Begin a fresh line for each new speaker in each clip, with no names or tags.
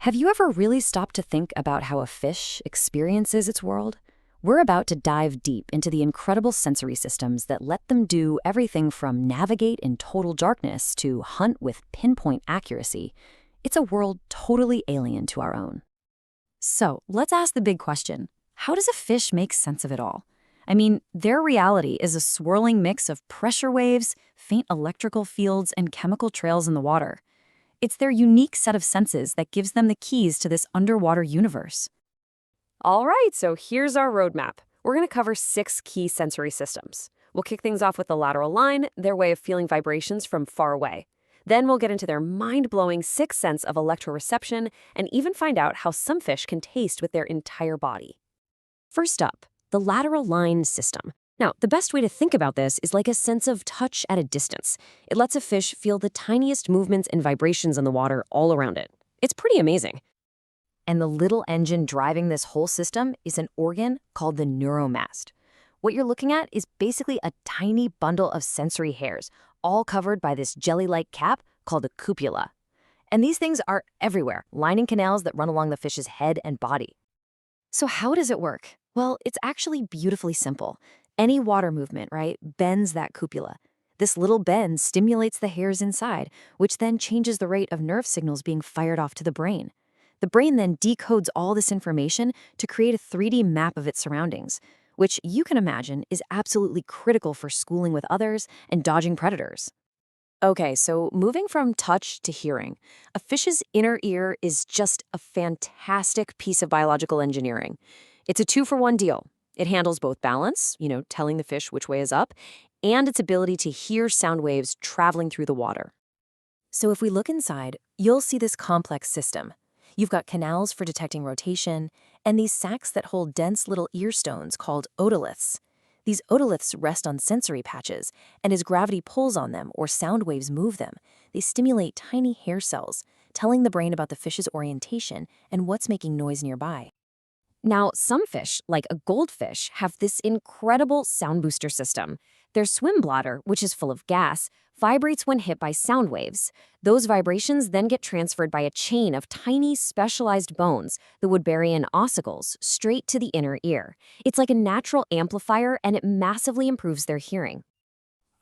Have you ever really stopped to think about how a fish experiences its world? We're about to dive deep into the incredible sensory systems that let them do everything from navigate in total darkness to hunt with pinpoint accuracy. It's a world totally alien to our own. So, let's ask the big question. How does a fish make sense of it all? I mean, their reality is a swirling mix of pressure waves, faint electrical fields, and chemical trails in the water. It's their unique set of senses that gives them the keys to this underwater universe.
All right, so here's our roadmap. We're going to cover 6 key sensory systems. We'll kick things off with the lateral line, their way of feeling vibrations from far away. Then we'll get into their mind-blowing sixth sense of electroreception and even find out how some fish can taste with their entire body. First up, the lateral line system. Now, the best way to think about this is like a sense of touch at a distance. It lets a fish feel the tiniest movements and vibrations in the water all around it. It's pretty amazing.
And the little engine driving this whole system is an organ called the neuromast. What you're looking at is basically a tiny bundle of sensory hairs, all covered by this jelly-like cap called a cupula. And these things are everywhere, lining canals that run along the fish's head and body. So how does it work? Well, it's actually beautifully simple. Any water movement, right, bends that cupula. This little bend stimulates the hairs inside, which then changes the rate of nerve signals being fired off to the brain. The brain then decodes all this information to create a 3D map of its surroundings, which you can imagine is absolutely critical for schooling with others and dodging predators.
Okay, so moving from touch to hearing, a fish's inner ear is just a fantastic piece of biological engineering. It's a 2-for-1 deal. It handles both balance, telling the fish which way is up, and its ability to hear sound waves traveling through the water.
So if we look inside, you'll see this complex system. You've got canals for detecting rotation, and these sacs that hold dense little ear stones called otoliths. These otoliths rest on sensory patches, and as gravity pulls on them or sound waves move them, they stimulate tiny hair cells, telling the brain about the fish's orientation and what's making noise nearby.
Now, some fish, like a goldfish, have this incredible sound booster system. Their swim bladder, which is full of gas, vibrates when hit by sound waves. Those vibrations then get transferred by a chain of tiny, specialized bones, the Weberian ossicles, straight to the inner ear. It's like a natural amplifier, and it massively improves their hearing.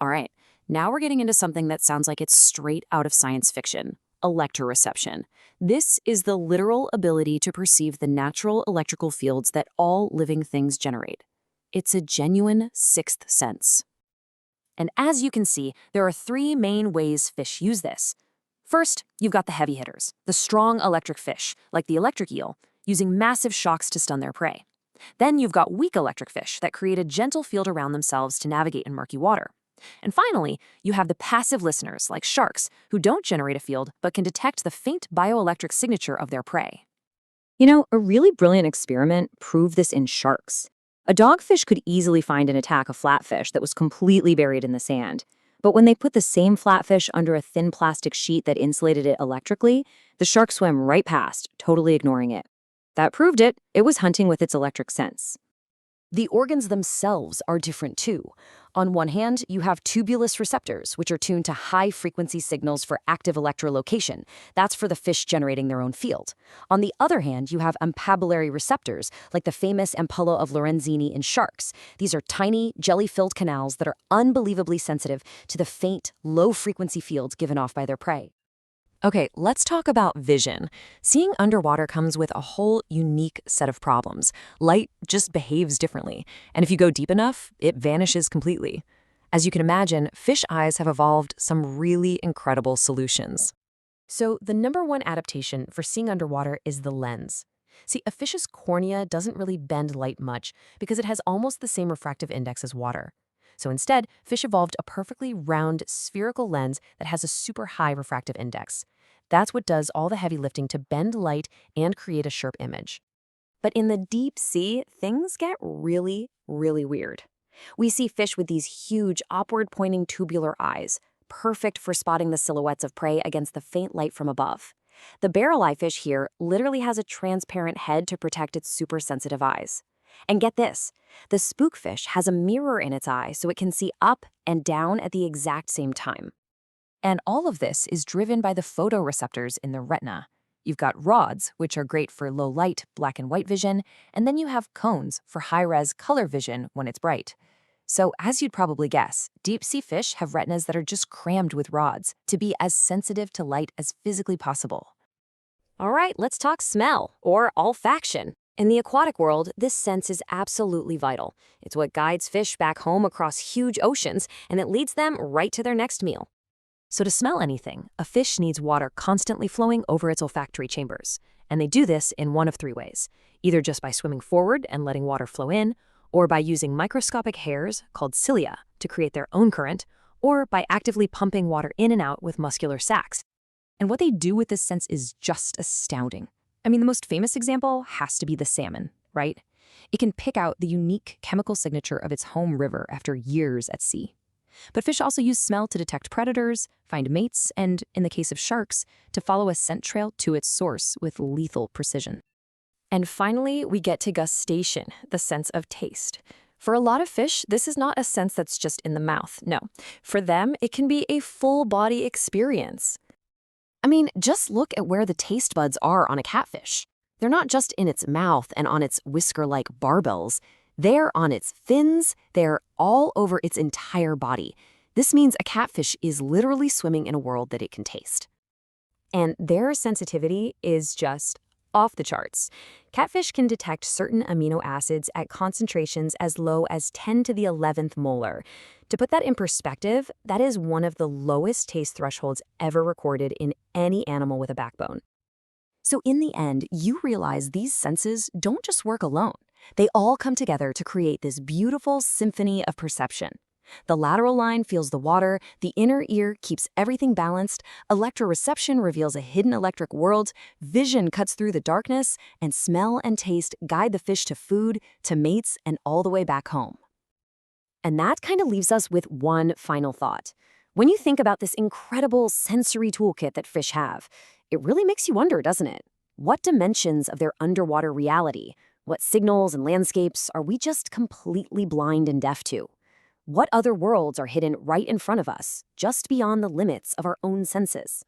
All right, now we're getting into something that sounds like it's straight out of science fiction. Electroreception. This is the literal ability to perceive the natural electrical fields that all living things generate. It's a genuine sixth sense. And as you can see, there are 3 main ways fish use this. First, you've got the heavy hitters, the strong electric fish, like the electric eel, using massive shocks to stun their prey. Then you've got weak electric fish that create a gentle field around themselves to navigate in murky water. And finally, you have the passive listeners, like sharks, who don't generate a field but can detect the faint bioelectric signature of their prey.
A really brilliant experiment proved this in sharks. A dogfish could easily find and attack a flatfish that was completely buried in the sand. But when they put the same flatfish under a thin plastic sheet that insulated it electrically, the shark swam right past, totally ignoring it. That proved it. It was hunting with its electric sense.
The organs themselves are different too. On one hand, you have tubulus receptors, which are tuned to high-frequency signals for active electrolocation. That's for the fish generating their own field. On the other hand, you have ampullary receptors, like the famous ampulla of Lorenzini in sharks. These are tiny, jelly-filled canals that are unbelievably sensitive to the faint, low-frequency fields given off by their prey. Okay, let's talk about vision. Seeing underwater comes with a whole unique set of problems. Light just behaves differently, and if you go deep enough, it vanishes completely. As you can imagine, fish eyes have evolved some really incredible solutions. So the #1 adaptation for seeing underwater is the lens. See, a fish's cornea doesn't really bend light much because it has almost the same refractive index as water. So instead, fish evolved a perfectly round, spherical lens that has a super high refractive index. That's what does all the heavy lifting to bend light and create a sharp image. But in the deep sea, things get really, really weird. We see fish with these huge, upward-pointing tubular eyes, perfect for spotting the silhouettes of prey against the faint light from above. The barrel eye fish here literally has a transparent head to protect its super sensitive eyes. And get this, the spookfish has a mirror in its eye so it can see up and down at the exact same time. And all of this is driven by the photoreceptors in the retina. You've got rods, which are great for low light, black and white vision, and then you have cones for high-res color vision when it's bright. So, as you'd probably guess, deep-sea fish have retinas that are just crammed with rods to be as sensitive to light as physically possible.
All right, let's talk smell, or olfaction. In the aquatic world, this sense is absolutely vital. It's what guides fish back home across huge oceans, and it leads them right to their next meal.
So to smell anything, a fish needs water constantly flowing over its olfactory chambers. And they do this in one of three ways, either just by swimming forward and letting water flow in, or by using microscopic hairs called cilia to create their own current, or by actively pumping water in and out with muscular sacs. And what they do with this sense is just astounding. I mean, the most famous example has to be the salmon, right? It can pick out the unique chemical signature of its home river after years at sea. But fish also use smell to detect predators, find mates, and, in the case of sharks, to follow a scent trail to its source with lethal precision. And finally, we get to gustation, the sense of taste. For a lot of fish, this is not a sense that's just in the mouth, no. For them, it can be a full-body experience. I mean, just look at where the taste buds are on a catfish. They're not just in its mouth and on its whisker-like barbels. They're on its fins, they're all over its entire body. This means a catfish is literally swimming in a world that it can taste. And their sensitivity is just off the charts. Catfish can detect certain amino acids at concentrations as low as 10 to the 11th molar. To put that in perspective, that is one of the lowest taste thresholds ever recorded in any animal with a backbone. So in the end, you realize these senses don't just work alone. They all come together to create this beautiful symphony of perception. The lateral line feels the water, the inner ear keeps everything balanced, electroreception reveals a hidden electric world, vision cuts through the darkness, and smell and taste guide the fish to food, to mates, and all the way back home. And that kind of leaves us with one final thought. When you think about this incredible sensory toolkit that fish have, it really makes you wonder, doesn't it? What dimensions of their underwater reality, what signals and landscapes are we just completely blind and deaf to? What other worlds are hidden right in front of us, just beyond the limits of our own senses?